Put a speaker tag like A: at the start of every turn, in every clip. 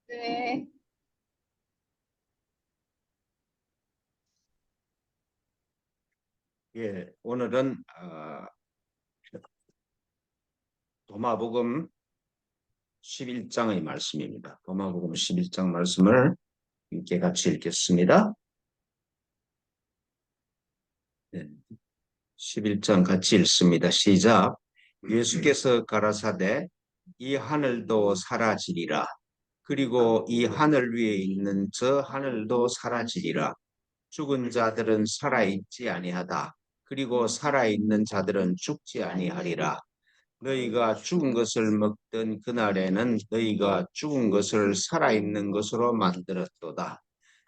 A: 네.
B: 예, 오늘은 도마복음 11장의 말씀입니다. 도마복음 11장 말씀을 함께 같이 읽겠습니다. 네, 11장 같이 읽습니다. 시작. 예수께서 가라사대 이 하늘도 사라지리라. 그리고 이 하늘 위에 있는 저 하늘도 사라지리라. 죽은 자들은 살아있지 아니하다. 그리고 살아있는 자들은 죽지 아니하리라. 너희가 죽은 것을 먹던 그날에는 너희가 죽은 것을 살아있는 것으로 만들었도다.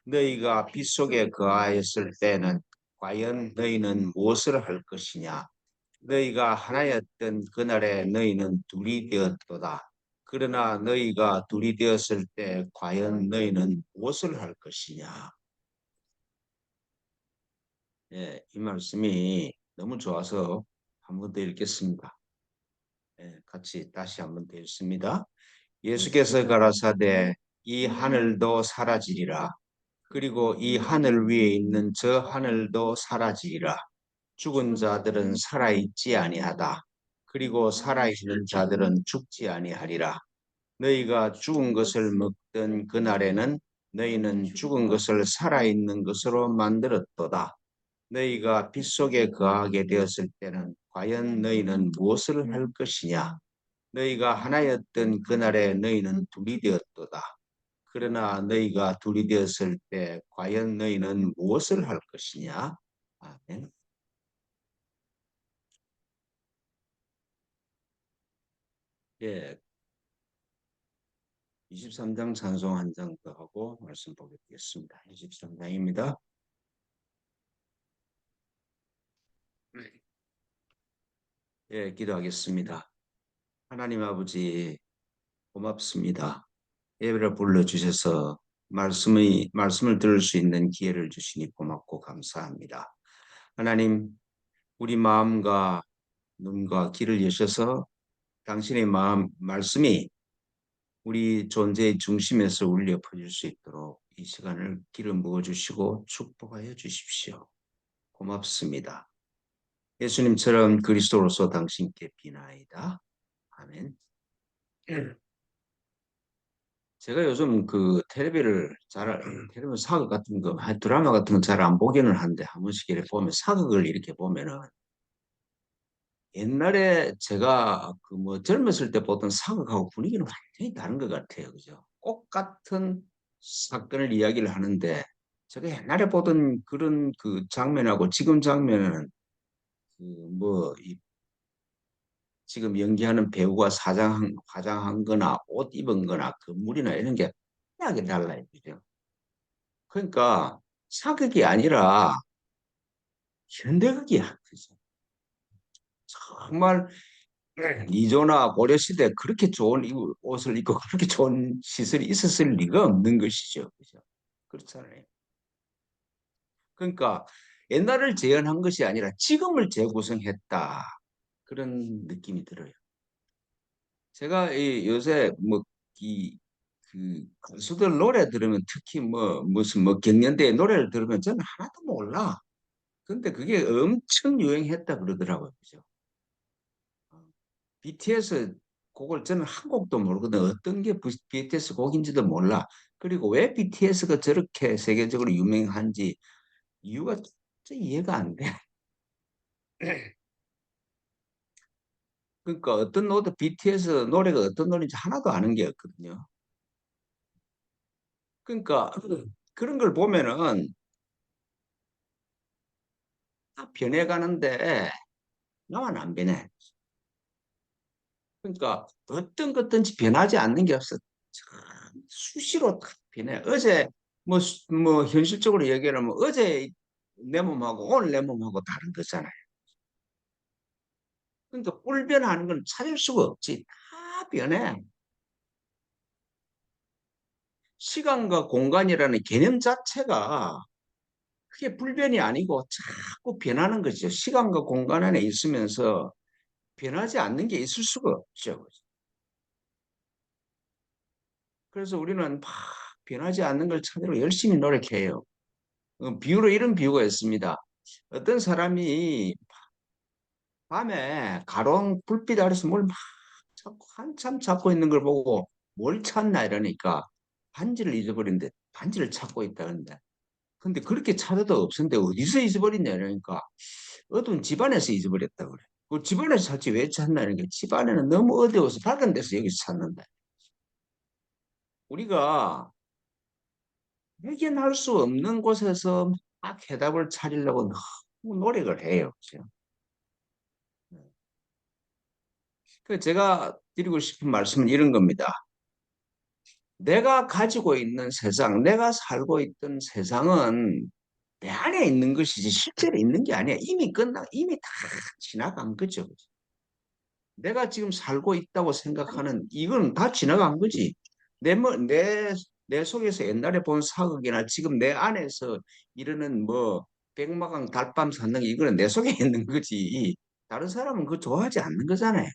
B: 너희가 빗속에 거하였을 때는 과연 너희는 무엇을 할 것이냐? 너희가 하나였던 그날에 너희는 둘이 되었도다. 그러나 너희가 둘이 되었을 때 과연 너희는 무엇을 할 것이냐? 예, 이 말씀이 너무 좋아서 한 번 더 읽겠습니다. 예, 같이 다시 한 번 더 읽습니다. 예수께서 가라사대 이 하늘도 사라지리라. 그리고 이 하늘 위에 있는 저 하늘도 사라지리라. 죽은 자들은 살아있지 아니하다. 그리고 살아있는 자들은 죽지 아니하리라. 너희가 죽은 것을 먹던 그날에는 너희는 죽은 것을 살아있는 것으로 만들었도다. 너희가 빗속에 거하게 되었을 때는 과연 너희는 무엇을 할 것이냐? 너희가 하나였던 그날에 너희는 둘이 되었도다. 그러나 너희가 둘이 되었을 때 과연 너희는 무엇을 할 것이냐? 아멘. 예, 23장 찬송 한 장 더 하고 말씀 보겠습니다. 23장입니다. 예, 기도하겠습니다. 하나님 아버지 고맙습니다. 예배를 불러주셔서 말씀을 들을 수 있는 기회를 주시니 고맙고 감사합니다. 하나님, 우리 마음과 눈과 귀를 여셔서 당신의 말씀이 우리 존재의 중심에서 울려 퍼질 수 있도록 이 시간을 기름 부어주시고 축복하여 주십시오. 고맙습니다. 예수님처럼 그리스도로서 당신께 비나이다. 아멘. 제가 요즘 그 텔레비전 사극 같은 거, 드라마 같은 거 잘 안 보기는 한데 한 번씩 이렇게 보면 사극을 이렇게 보면은 옛날에 제가 그 뭐 젊었을 때 보던 사극하고 분위기는 완전히 다른 것 같아요. 그죠? 똑같은 사건을 이야기를 하는데 제가 옛날에 보던 그런 그 장면하고 지금 장면은 그뭐 지금 연기하는 배우가 화장한 거나 옷 입은 거나 건물이나 이런 게 하게 달라요. 그죠? 그러니까 사극이 아니라 현대극이야. 그죠? 정말 이조나 고려시대 그렇게 좋은 옷을 입고 그렇게 좋은 시설이 있었을 리가 없는 것이죠. 그죠? 그렇잖아요. 그러니까 옛날을 재현한 것이 아니라 지금을 재구성했다. 그런 느낌이 들어요. 제가 요새 그 가수들 노래 들으면 특히 무슨 경연대 노래를 들으면 저는 하나도 몰라. 근데 그게 엄청 유행했다 그러더라고요. 그죠? BTS 곡을 저는 한 곡도 모르거든. 어떤 게 BTS 곡인지도 몰라. 그리고 왜 BTS가 저렇게 세계적으로 유명한지 이유가 진짜 이해가 안 돼. 그러니까 어떤 노래, BTS 노래가 어떤 노래인지 하나도 아는 게 없거든요. 그러니까 그런 걸 보면은 다 변해가는데 나만 안 변해. 그러니까 어떤 것든지 변하지 않는 게 없어. 참 수시로 다 변해. 어제 뭐 현실적으로 얘기하면 어제 내 몸하고 오늘 내 몸하고 다른 거잖아요. 그러니까 불변하는 건 찾을 수가 없지. 다 변해. 시간과 공간이라는 개념 자체가 그게 불변이 아니고 자꾸 변하는 거죠. 시간과 공간 안에 있으면서 변하지 않는 게 있을 수가 없죠. 그래서 우리는 막 변하지 않는 걸 찾으러 열심히 노력해요. 비유로 이런 비유가 있습니다. 어떤 사람이 밤에 가로등 불빛 아래서 뭘 막 찾고 한참 찾고 있는 걸 보고 뭘 찾나 이러니까 반지를 잊어버린데 반지를 찾고 있다는데 근데 그렇게 찾아도 없었는데 어디서 잊어버렸냐 이러니까 어두운 집안에서 잊어버렸다 그래. 그 집안에서 찾지 왜 찾나 이러니까 집안에는 너무 어두워서 밝은 데서 여기서 찾는다. 우리가 발견할 수 없는 곳에서 막 해답을 찾으려고 너무 노력을 해요. 그죠? 그 제가 드리고 싶은 말씀은 이런 겁니다. 내가 가지고 있는 세상, 내가 살고 있던 세상은 내 안에 있는 것이지 실제로 있는 게 아니야. 이미 다 지나간 거죠. 내가 지금 살고 있다고 생각하는 이건 다 지나간 거지. 내, 뭐, 내, 내 속에서 옛날에 본 사극이나 지금 내 안에서 이러는 뭐 백마강 달밤 산능 이거는 내 속에 있는 거지. 다른 사람은 그거 좋아하지 않는 거잖아요.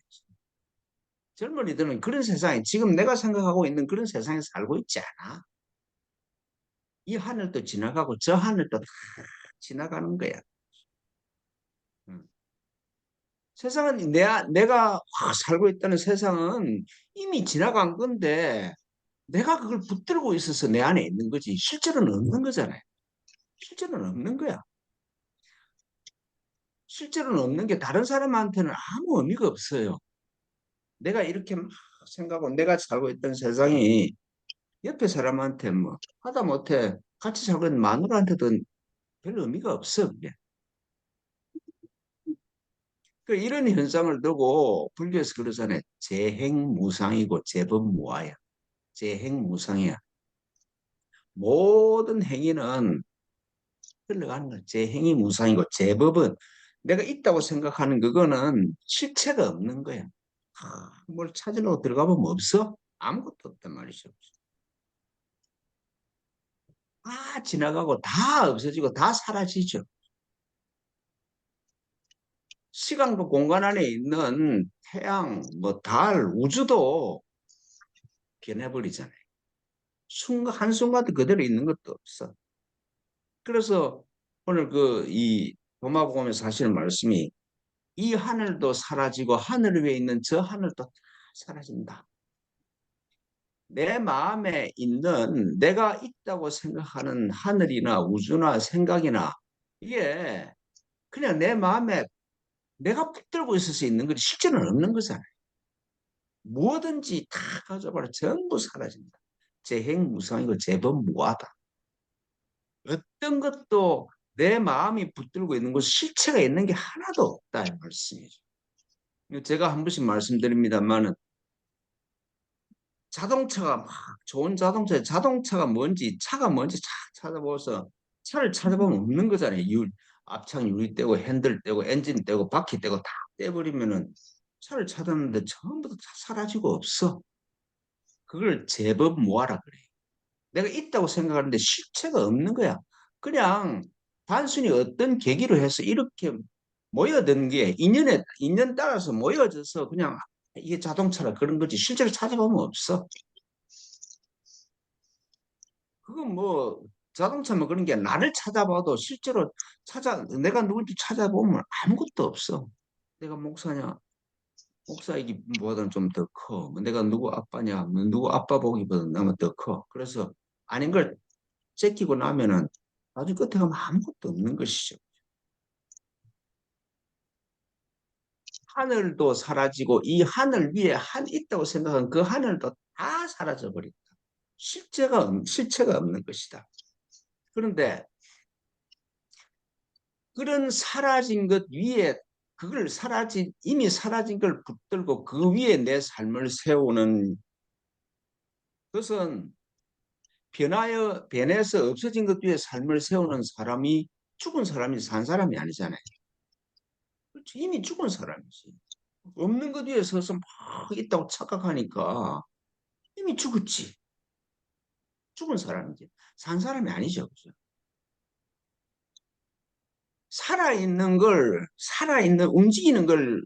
B: 젊은이들은 그런 세상에 지금 내가 생각하고 있는 그런 세상에 살고 있지 않아. 이 하늘도 지나가고 저 하늘도 다 지나가는 거야. 음. 세상은 내가 살고 있다는 세상은 이미 지나간 건데 내가 그걸 붙들고 있어서 내 안에 있는 거지 실제로는 없는 거잖아요. 실제로는 없는 거야. 실제로는 없는 게 다른 사람한테는 아무 의미가 없어요. 내가 이렇게 막 생각하고 내가 살고 있던 세상이 옆에 사람한테 뭐 하다못해 같이 살고 있는 마누라한테도 별 의미가 없어. 그게. 그 이런 현상을 두고 불교에서 그러잖아요. 재행무상이고 재범무아야. 재행무상이야. 모든 행위는 흘러가는 거야. 재행이 무상이고 재법은 내가 있다고 생각하는 그거는 실체가 없는 거야. 뭘 찾으려고 들어가 보면 없어? 아무것도 없단 말이죠. 다 지나가고 다 없어지고 다 사라지죠. 시간과 공간 안에 있는 태양, 뭐 달, 우주도 변해버리잖아요. 한순간도 그대로 있는 것도 없어. 그래서 오늘 이 도마복음에서 하시는 말씀이 이 하늘도 사라지고 하늘 위에 있는 저 하늘도 다 사라진다. 내 마음에 있는 내가 있다고 생각하는 하늘이나 우주나 생각이나 이게 그냥 내 마음에 내가 붙들고 있을 수 있는 것이 실제는 없는 거잖아요. 뭐든지 다 가져버려 전부 사라진다. 재행무상이고 재범무하다. 어떤 것도 내 마음이 붙들고 있는 곳 실체가 있는 게 하나도 없다 이 말씀이죠. 제가 한 번씩 말씀드립니다만은 자동차가 막 좋은 자동차가 뭔지 차가 뭔지 착 찾아보고서 차를 찾아보면 없는 거잖아요. 앞창 유리 떼고 핸들 떼고 엔진 떼고 바퀴 떼고 다 떼버리면은 차를 찾았는데 전부 다 사라지고 없어. 그걸 제법 모아라 그래. 내가 있다고 생각하는데 실체가 없는 거야. 그냥 단순히 어떤 계기로 해서 이렇게 모여든 게 인연 따라서 모여져서 그냥 이게 자동차라 그런 거지 실제로 찾아보면 없어. 그건 뭐 자동차면 그런 게 나를 찾아봐도 실제로 내가 누군지 찾아보면 아무것도 없어. 내가 목사냐? 목사이기보다는 좀 더 커. 뭐 내가 누구 아빠냐? 뭐 누구 아빠 보기보다는 나면 더 커. 그래서 아닌 걸 제끼고 나면은 나중에 끝에 가면 아무것도 없는 것이죠. 하늘도 사라지고 이 하늘 위에 있다고 생각한 그 하늘도 다 사라져 버린다. 실체가 없는 것이다. 그런데 그런 사라진 것 위에 이미 사라진 걸 붙들고 그 위에 내 삶을 세우는 것은 변해서 없어진 것 위에 삶을 세우는 사람이 죽은 사람이 산 사람이 아니잖아요. 그렇죠. 이미 죽은 사람이지. 없는 것 위에 서서 막 있다고 착각하니까 이미 죽었지. 죽은 사람이지. 산 사람이 아니죠. 그죠?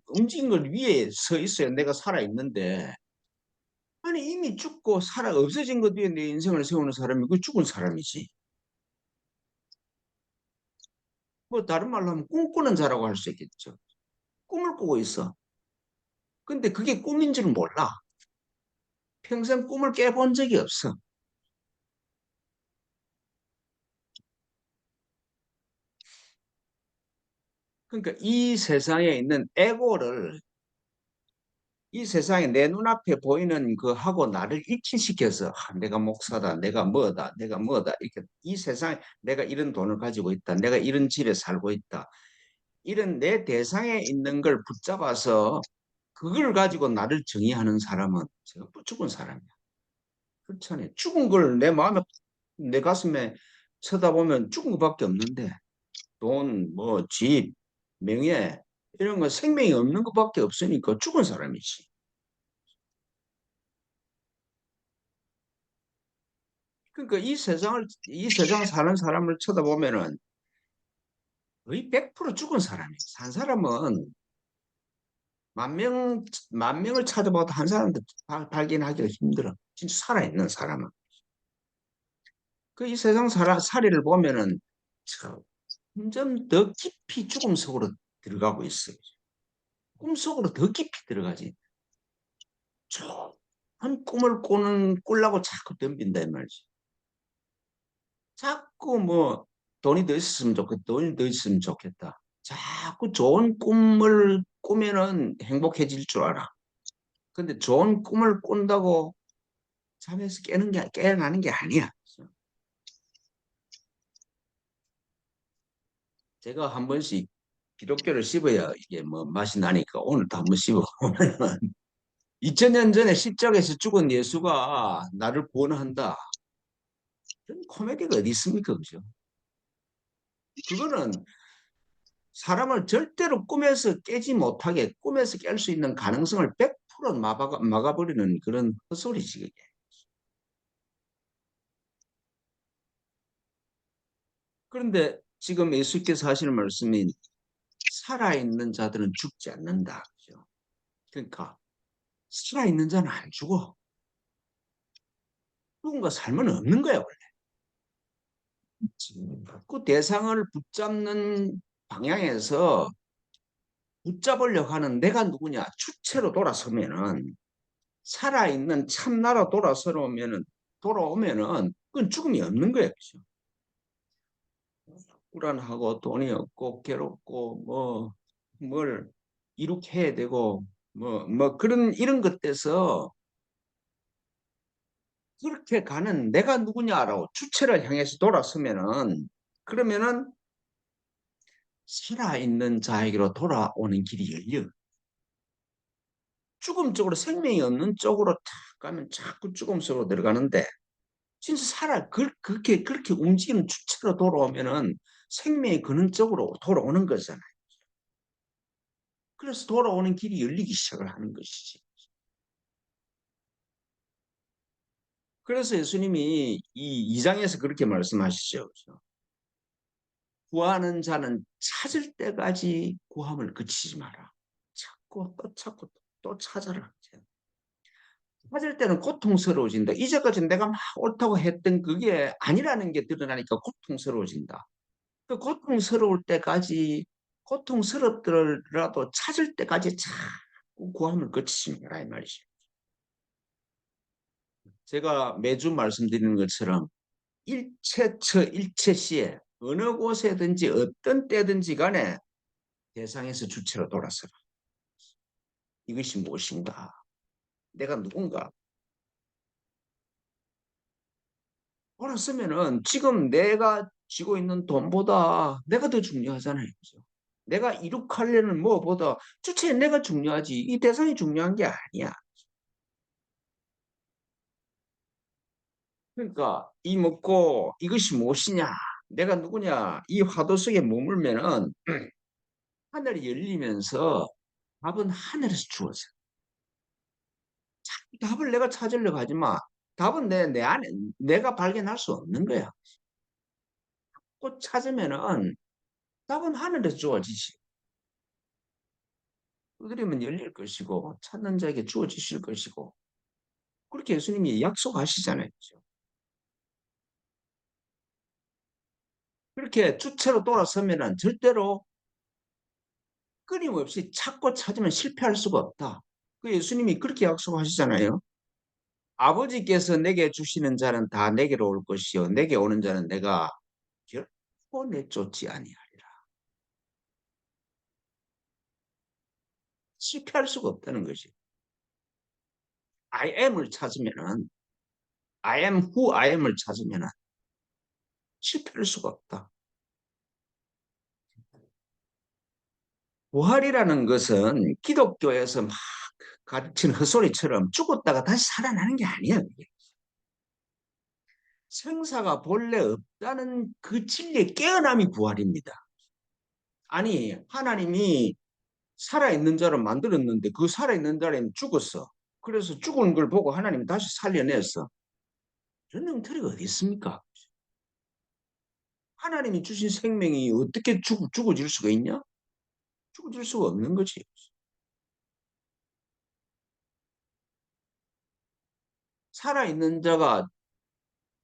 B: 움직이는 걸 위에 서 있어요. 내가 살아있는데. 아니 이미 죽고 살아 없어진 것 뒤에 내 인생을 세우는 사람이 그 죽은 사람이지. 뭐 다른 말로 하면 꿈꾸는 자라고 할 수 있겠죠. 꿈을 꾸고 있어. 근데 그게 꿈인 줄 몰라. 평생 꿈을 깨본 적이 없어. 그러니까 이 세상에 있는 에고를 이 세상에 내 눈앞에 보이는 그 하고 나를 일치시켜서 내가 목사다, 내가 뭐다, 내가 뭐다 이렇게 이 세상에 내가 이런 돈을 가지고 있다, 내가 이런 집에 살고 있다 이런 내 대상에 있는 걸 붙잡아서 그걸 가지고 나를 정의하는 사람은 제가 죽은 사람이야. 그렇잖아요. 죽은 걸 내 마음에 내 가슴에 쳐다보면 죽은 것밖에 없는데 돈, 뭐 집, 명예 이런 거 생명이 없는 것밖에 없으니까 죽은 사람이지. 그러니까 이 세상 사는 사람을 쳐다보면은 거의 100% 죽은 사람이에요. 산 사람은 만 명, 만 명을 찾아봐도 한 사람도 발견하기가 힘들어. 진짜 살아있는 사람은. 그 이 세상 살이를 보면은 점점 더 깊이 죽음 속으로 들어가고 있어요. 꿈 속으로 더 깊이 들어가지. 한 꿈을 꾸려고 자꾸 덤빈다 이 말이지. 자꾸 뭐 돈이 더 있었으면 좋겠다. 돈이 더 있으면 좋겠다. 자꾸 좋은 꿈을 꾸면은 행복해질 줄 알아. 근데 좋은 꿈을 꾼다고 잠에서 깨어나는 게 아니야. 제가 한 번씩 기독교를 씹어야 이게 뭐 맛이 나니까 오늘도 한 번 씹어 보면은 2000년 전에 십자가에서 죽은 예수가 나를 구원한다. 그런 코미디가 어디 있습니까? 그죠? 그거는 사람을 절대로 꿈에서 깨지 못하게 꿈에서 깰 수 있는 가능성을 100% 막아버리는 그런 헛소리지. 그게. 그런데 지금 예수께서 하시는 말씀이 살아있는 자들은 죽지 않는다. 그죠? 그러니까 살아있는 자는 안 죽어. 누군가 삶은 없는 거야, 원래. 그 대상을 붙잡는 방향에서 붙잡으려고 하는 내가 누구냐 주체로 돌아서면은 살아있는 참나로 돌아오면은 그건 죽음이 없는 거예요. 그죠? 불안하고 돈이 없고 괴롭고 뭐 뭘 이룩 해야 되고 뭐 그런 이런 것에서 그렇게 가는 내가 누구냐라고 주체를 향해서 돌아서면은 그러면은 살아있는 자에게로 돌아오는 길이 열려. 죽음 쪽으로 생명이 없는 쪽으로 탁 가면 자꾸 죽음 속으로 들어가는데 진짜 그렇게 움직이는 주체로 돌아오면은 생명이 그런 쪽으로 돌아오는 거잖아요. 그래서 돌아오는 길이 열리기 시작을 하는 것이지. 그래서 예수님이 이 2장에서 그렇게 말씀하시죠. 그죠? 구하는 자는 찾을 때까지 구함을 그치지 마라. 찾고 또 찾고 또 찾아라. 찾을 때는 고통스러워진다. 이제까지 내가 막 옳다고 했던 그게 아니라는 게 드러나니까 고통스러워진다. 그 고통스러울 때까지 고통스럽더라도 찾을 때까지 자꾸 구함을 그치지 마라 이 말이죠. 제가 매주 말씀드리는 것처럼 일체처 일체시에 어느 곳에든지 어떤 때든지 간에 대상에서 주체로 돌아서라. 이것이 무엇인가? 내가 누군가? 돌아서면은 지금 내가 쥐고 있는 돈보다 내가 더 중요하잖아요. 그죠? 내가 이룩하려는 뭐보다 주체는 내가 중요하지. 이 대상이 중요한 게 아니야. 그러니까 이 먹고 이것이 무엇이냐? 내가 누구냐? 이 화도 속에 머물면은 하늘이 열리면서 답은 하늘에서 주어져. 답을 내가 찾으려고 하지 마. 답은 내 안에 내가 발견할 수 없는 거야. 꼭 찾으면은 답은 하늘에서 주어지지. 두드리면 열릴 것이고 찾는 자에게 주어지실 것이고 그렇게 예수님이 약속하시잖아요. 그죠? 그렇게 주체로 돌아서면은 절대로 끊임없이 찾고 찾으면 실패할 수가 없다. 그 예수님이 그렇게 약속하시잖아요. 아버지께서 내게 주시는 자는 다 내게로 올 것이요. 내게 오는 자는 내가 결코 내쫓지 아니하리라. 실패할 수가 없다는 것이. I am을 찾으면은 I am who I am을 찾으면은 실패할 수가 없다. 부활이라는 것은 기독교에서 막 가르치는 헛소리처럼 죽었다가 다시 살아나는 게 아니에요. 생사가 본래 없다는 그 진리의 깨어남이 부활입니다. 아니, 하나님이 살아있는 자를 만들었는데 그 살아있는 자는 죽었어. 그래서 죽은 걸 보고 하나님이 다시 살려냈어. 이런 엉터리가 어디 있습니까? 하나님이 주신 생명이 어떻게 죽어질 수가 있냐? 죽어질 수가 없는 거지. 살아있는 자가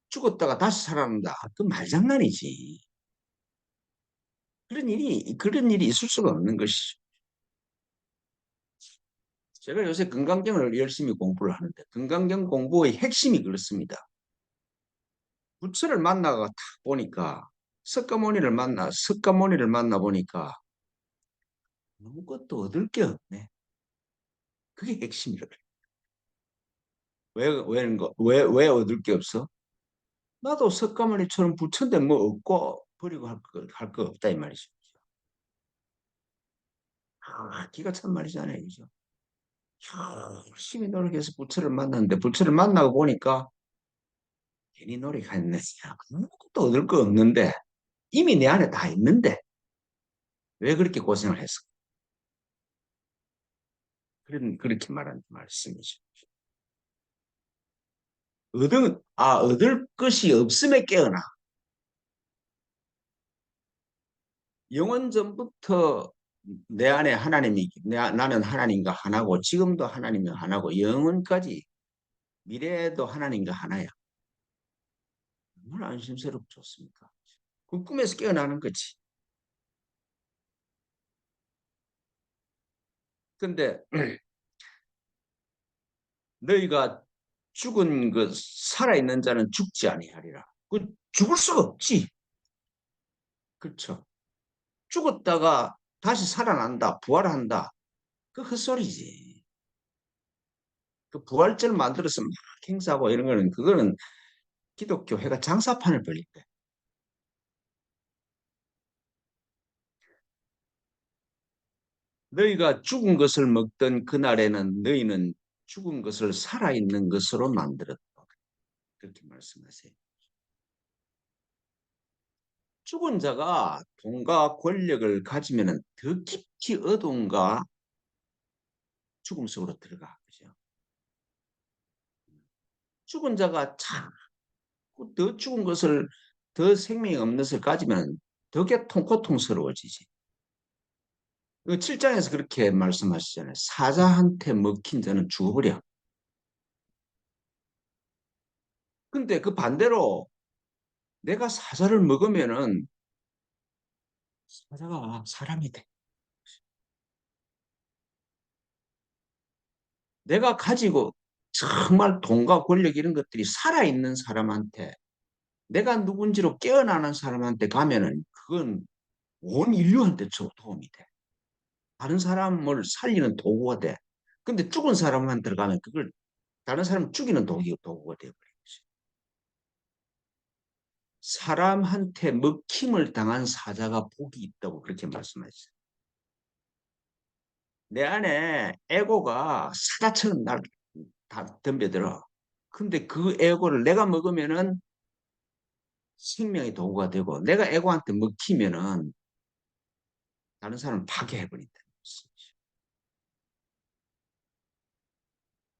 B: 죽었다가 다시 살아난다. 그 말장난이지. 그런 일이 있을 수가 없는 것이죠. 제가 요새 건강경을 열심히 공부를 하는데, 건강경 공부의 핵심이 그렇습니다. 부처를 만나가 딱 보니까, 석가모니를 만나 보니까, 아무것도 얻을 게 없네. 그게 핵심이라 그래. 왜 얻을 게 없어? 나도 석가모니처럼 부처인데 뭐 얻고 버리고 할 거 없다, 이 말이죠. 기가 찬 말이잖아요. 그죠? 열심히 노력해서 부처를 만났는데, 부처를 만나고 보니까, 괜히 노력했네. 아무것도 얻을 거 없는데, 이미 내 안에 다 있는데, 왜 그렇게 고생을 했어? 그렇게 말하는 말씀이죠. 얻을 것이 없음에 깨어나. 영원 전부터 내 안에 나는 하나님과 하나고, 지금도 하나님과 하나고, 영원까지, 미래에도 하나님과 하나야. 얼마나 안심스럽고 좋습니까? 그 꿈에서 깨어나는 거지. 근데 너희가 살아있는 자는 죽지 아니하리라. 그 죽을 수가 없지. 그렇죠. 죽었다가 다시 살아난다, 부활한다. 그 헛소리지. 그 부활절 만들어서 막 행사하고 이런 거는 그거는 기독교 회가 장사판을 벌릴 때. 너희가 죽은 것을 먹던 그날에는 너희는 죽은 것을 살아있는 것으로 만들었다. 그렇게 말씀하세요. 죽은 자가 돈과 권력을 가지면 더 깊이 어둠과 죽음 속으로 들어가. 그죠? 죽은 자가 더 죽은 것을 더 생명이 없는 것을 가지면 더 고통스러워지지. 7장에서 그렇게 말씀하시잖아요. 사자한테 먹힌 자는 죽어버려. 근데 그 반대로 내가 사자를 먹으면은 사자가 사람이 돼. 내가 가지고 정말 돈과 권력 이런 것들이 살아있는 사람한테 내가 누군지로 깨어나는 사람한테 가면은 그건 온 인류한테 도움이 돼. 다른 사람을 살리는 도구가 돼. 근데 죽은 사람한테 들어가면 그걸 다른 사람을 죽이는 도구가 되어버려. 사람한테 먹힘을 당한 사자가 복이 있다고 그렇게 말씀하셨어요. 내 안에 에고가 사자처럼 날 덤벼들어. 근데 그 에고를 내가 먹으면은 생명의 도구가 되고 내가 에고한테 먹히면은 다른 사람을 파괴해버린다는 것이죠.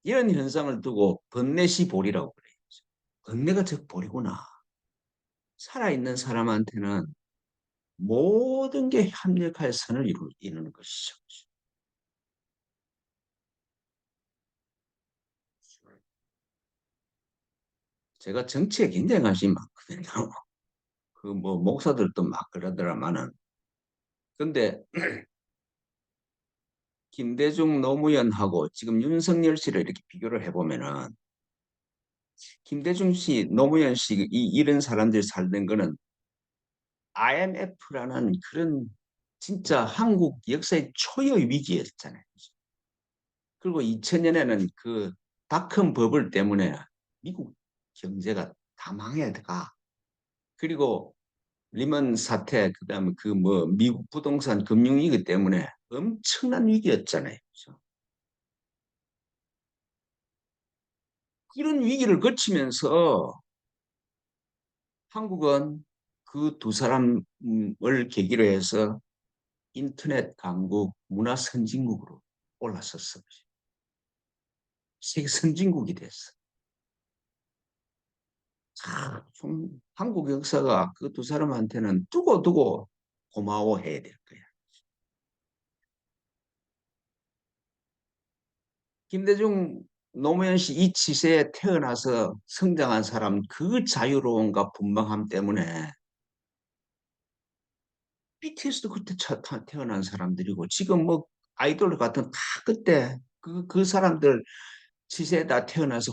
B: 이런 현상을 두고 번뇌시 볼이라고 그래요. 번뇌가 즉 볼이구나. 살아있는 사람한테는 모든 게 합력하여 선을 이루는 것이죠. 제가 정치에 굉장히 관심이 많거든요. 그 뭐 목사들도 막 그러더라마는. 근데 김대중 노무현하고 지금 윤석열 씨를 이렇게 비교를 해보면은 김대중 씨, 노무현 씨 이런 사람들이 살던 거는 IMF라는 그런 진짜 한국 역사의 초유의 위기였잖아요. 그리고 2000년에는 그 닷컴 버블 때문에 미국 경제가 다 망해가. 그리고 리먼 사태, 그다음에 그 뭐 미국 부동산 금융위기 때문에 엄청난 위기였잖아요. 그죠? 이런 위기를 거치면서 한국은 그 두 사람을 계기로 해서 인터넷 강국, 문화 선진국으로 올랐었어요. 세계 선진국이 됐어. 좀 한국 역사가 그 두 사람한테는 두고두고 고마워해야 될 거야. 김대중, 노무현 씨 이 치세에 태어나서 성장한 사람 그 자유로움과 분방함 때문에 BTS도 그때 태어난 사람들이고 지금 뭐 아이돌 같은 다 그때 그 사람들 시세에 다 태어나서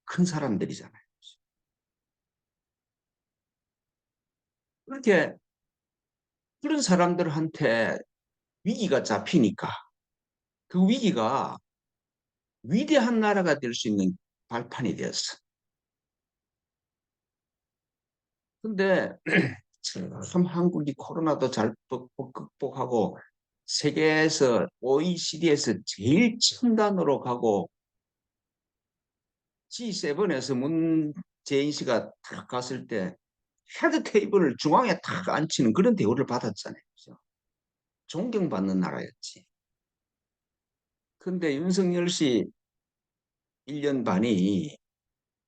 B: 큰 사람들이잖아요. 그렇게 그런 사람들한테 위기가 잡히니까 그 위기가 위대한 나라가 될 수 있는 발판이 되었어. 근데 참 한국이 코로나도 잘 극복하고 세계에서 OECD에서 제일 첨단으로 가고 G7에서 문재인 씨가 탁 갔을 때 헤드 테이블을 중앙에 탁 앉히는 그런 대우를 받았잖아요. 그죠? 존경받는 나라였지. 근데 윤석열 씨 1년 반이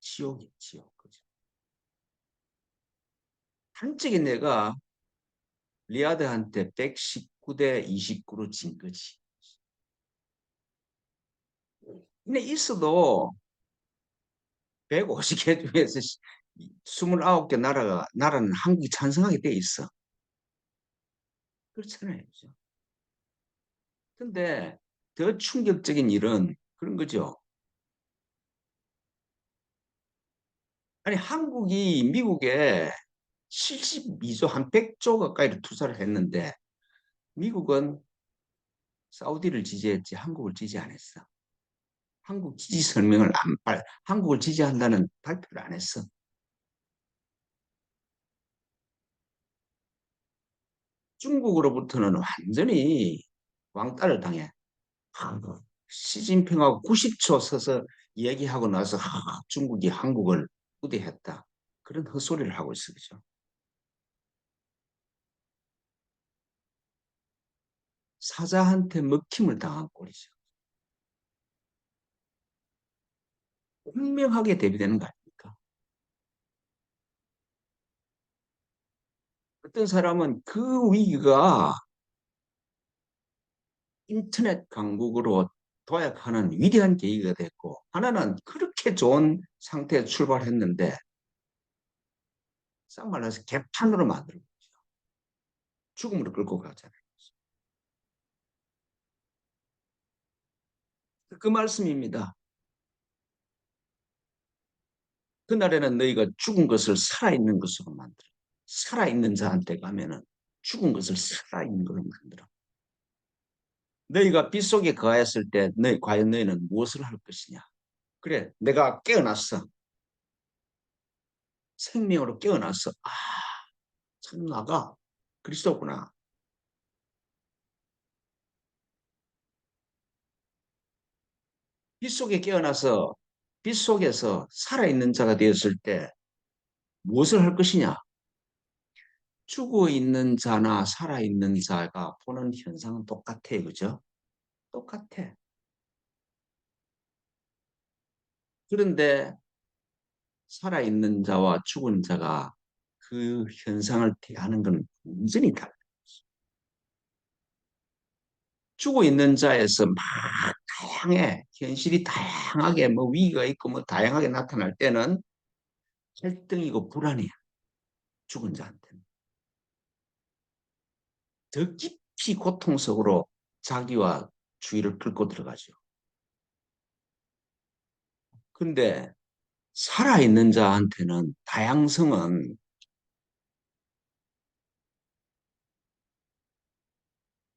B: 지옥이야, 지옥. 그죠? 한쪽에 내가 리아드한테 119대 29로 진 거지. 근데 있어도 150개 중에서 29개 나라는 한국이 찬성하게 돼 있어. 그렇잖아요. 그죠? 근데 더 충격적인 일은 그런 거죠. 아니, 한국이 미국에 72조, 한 100조 가까이를 투자를 했는데 미국은 사우디를 지지했지 한국을 지지 안 했어. 한국 지지 설명을 한국을 지지한다는 발표를 안 했어. 중국으로부터는 완전히 왕따를 당해. 시진핑하고 90초 서서 얘기하고 나서 중국이 한국을 우대했다. 그런 헛소리를 하고 있어. 그죠? 사자한테 먹힘을 당한 꼴이죠. 분명하게 대비되는 거 아닙니까? 어떤 사람은 그 위기가 인터넷 강국으로 도약하는 위대한 계기가 됐고, 하나는 그렇게 좋은 상태에 출발했는데 쌍 말라서 개판으로 만들고 죽음으로 끌고 가잖아요. 그 말씀입니다. 그날에는 너희가 죽은 것을 살아있는 것으로 만들어. 살아있는 자한테 가면은 죽은 것을 살아있는 걸로 만들어. 너희가 빗속에 거하였을 때 과연 너희는 무엇을 할 것이냐. 그래, 내가 깨어났어. 생명으로 깨어났어. 참 나가 그리스도구나. 빗속에 깨어나서 빗속에서 살아있는 자가 되었을 때 무엇을 할 것이냐? 죽어 있는 자나 살아있는 자가 보는 현상은 똑같아요. 그죠? 똑같아. 그런데 살아있는 자와 죽은 자가 그 현상을 대하는 건 완전히 달라. 죽어 있는 자에서 막 다양해. 현실이 다양하게 뭐 위기가 있고 뭐 다양하게 나타날 때는 갈등이고 불안해요. 죽은 자한테는. 더 깊이 고통 속으로 자기와 주위를 끌고 들어가죠. 근데 살아있는 자한테는 다양성은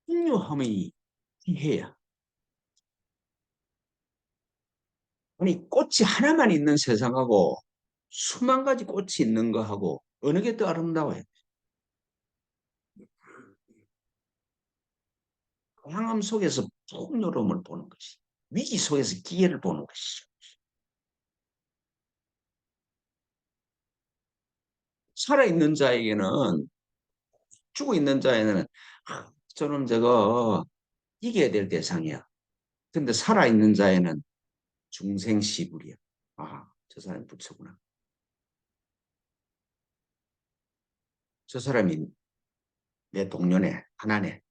B: 풍요함이 희해야. 아니, 꽃이 하나만 있는 세상하고 수만 가지 꽃이 있는 거하고 어느 게 더 아름다워요? 다양함 속에서 풍요로움을 보는 것이, 위기 속에서 기회를 보는 것이죠. 살아있는 자에게는, 죽어 있는 자에는 저놈 저거 이겨야 될 대상이야. 근데 살아있는 자에는 중생시불이야. 아, 저 사람이 부처구나. 저 사람이 내 동료네, 하나네.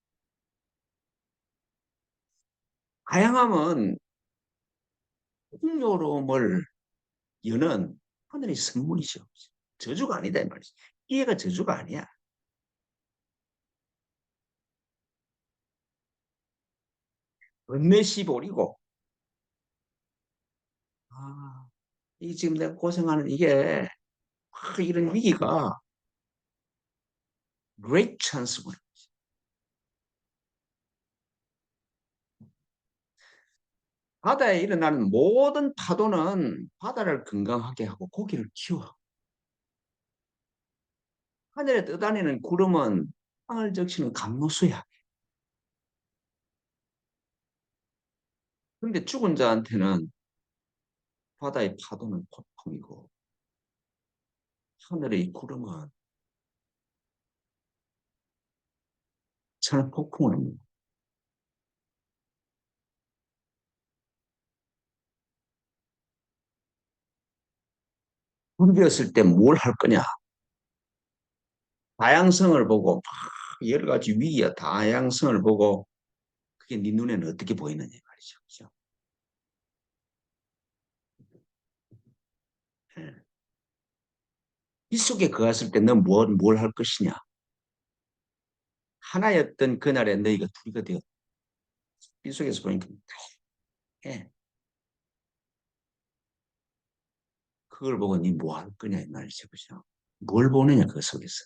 B: 다양함은 풍요로움을 여는 하늘의 선물이죠. 저주가 아니다 이 말이지. 이해가 저주가 아니야. 은내시볼이고 아, 이 지금 내가 고생하는 이게 이런 위기가 great chance구나. 바다에 일어나는 모든 파도는 바다를 건강하게 하고 고기를 키워. 하늘에 떠다니는 구름은 땅을 적시는 감로수야. 근데 죽은 자한테는 바다의 파도는 고통이고 하늘의 구름은 저는 폭풍을 합니다. 굶겼을 때 뭘 할 거냐? 다양성을 보고 막 여러 가지 위기와 다양성을 보고 그게 네 눈에는 어떻게 보이느냐 말이죠. 그죠? 예. 이 속에 거했을 때 넌 뭘 할 것이냐? 하나였던 그날에 너희가 둘이가 되었. 이 속에서 보니까 예. 그걸 보고 니 뭐 할 거냐 이 말이죠. 그죠? 뭘 보느냐 그 속에서.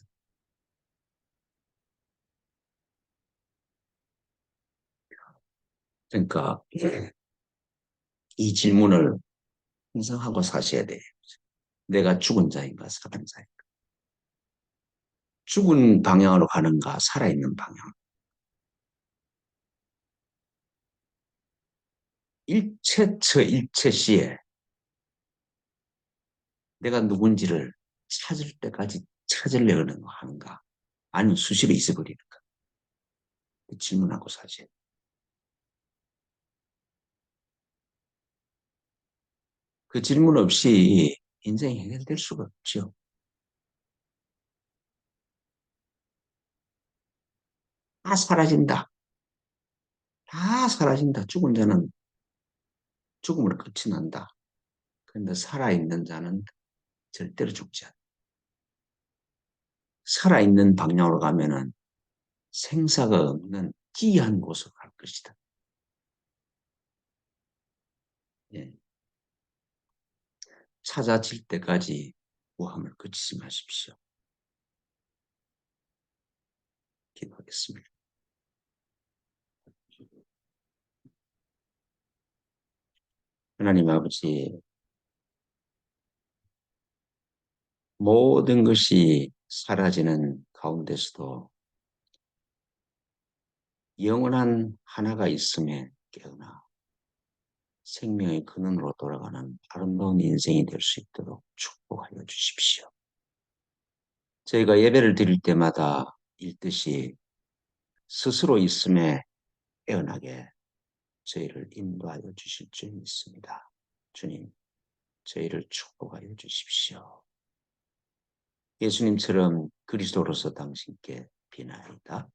B: 그러니까 이 질문을 항상 하고 사셔야 돼. 내가 죽은 자인가 살아있는 자인가? 죽은 방향으로 가는가 살아있는 방향? 일체처 일체시에 내가 누군지를 찾을 때까지 찾으려고 하는가? 아니면 수시로 있어버리는가? 그 질문하고 사실. 그 질문 없이 인생이 해결될 수가 없죠. 다 사라진다. 다 사라진다. 죽은 자는 죽음으로 끝이 난다. 그런데 살아있는 자는 절대로 죽지 않다. 살아있는 방향으로 가면은 생사가 없는 기이한 곳으로 갈 것이다. 예. 찾아질 때까지 구함을 그치지 마십시오. 기도하겠습니다. 하나님 아버지, 모든 것이 사라지는 가운데서도 영원한 하나가 있음에 깨어나 생명의 근원으로 돌아가는 아름다운 인생이 될 수 있도록 축복하여 주십시오. 저희가 예배를 드릴 때마다 읽듯이 스스로 있음에 깨어나게 저희를 인도하여 주실 줄 믿습니다. 주님, 저희를 축복하여 주십시오. 예수님처럼 그리스도로서 당신께 비나이다.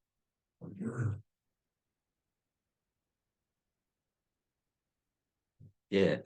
B: 예,